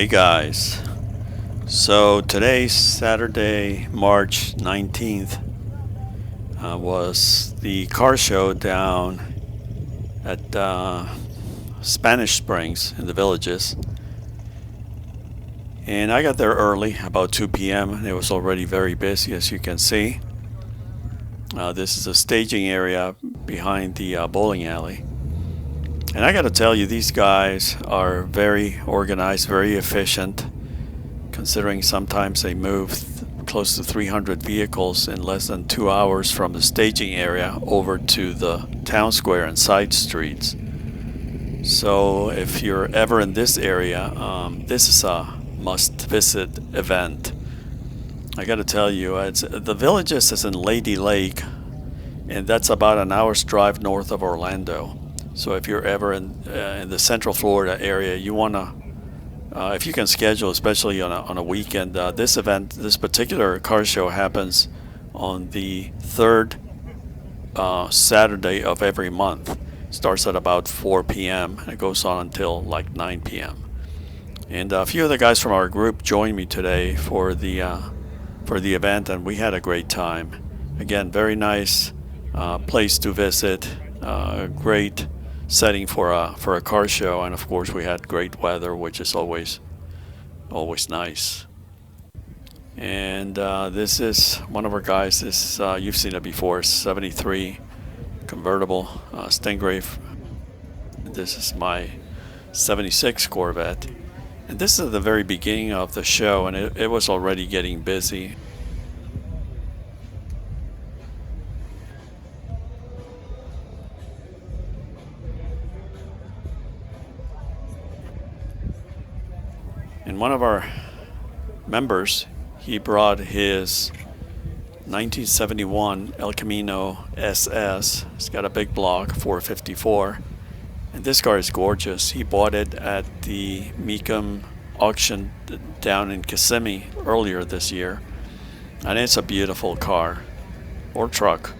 Hey guys, so today's Saturday, March 19th was the car show down at Spanish Springs in the Villages, and I got there early, about 2 p.m. and it was already very busy, as you can see. This is a staging area behind the bowling alley. And I got to tell you, these guys are very organized, very efficient, considering sometimes they move close to 300 vehicles in less than 2 hours from the staging area over to the town square and side streets. So if you're ever in this area, this is a must-visit event. I got to tell you, the Villages is in Lady Lake, and that's about an hour's drive north of Orlando. So if you're ever in the Central Florida area, you want to, if you can schedule, especially on a weekend, this particular car show happens on the third Saturday of every month. It starts at about 4 p.m. and it goes on until like 9 p.m. And a few of the guys from our group joined me today for the event, and we had a great time. Again, very nice place to visit, great setting for a car show, and of course we had great weather, which is always nice. And this is one of our guys. This you've seen it before, 73 convertible Stingray. This is my 76 Corvette, and this is the very beginning of the show, and it was already getting busy. And one of our members, he brought his 1971 El Camino SS. It's got a big block, 454. And this car is gorgeous. He bought it at the Mecum auction down in Kissimmee earlier this year. And it's a beautiful car, or truck.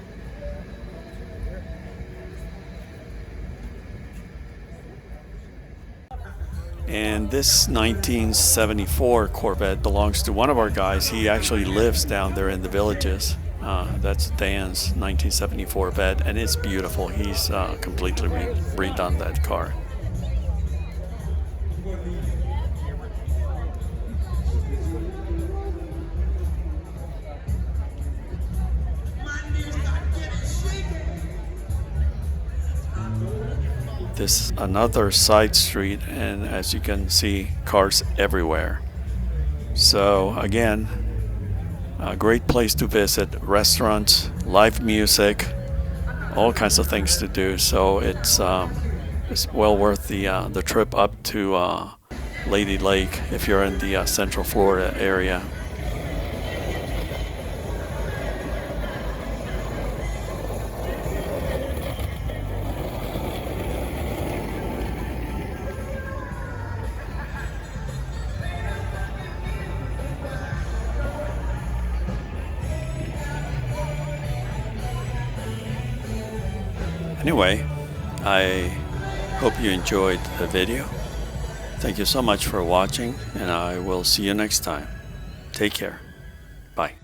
And this 1974 Corvette belongs to one of our guys. He actually lives down there in the Villages. That's Dan's 1974 Corvette, and it's beautiful. He's completely redone that car. This is another side street, and as you can see, cars everywhere. So again, a great place to visit, restaurants, live music, all kinds of things to do. So it's well worth the trip up to Lady Lake if you're in the Central Florida area. Anyway, I hope you enjoyed the video. Thank you so much for watching, and I will see you next time. Take care. Bye.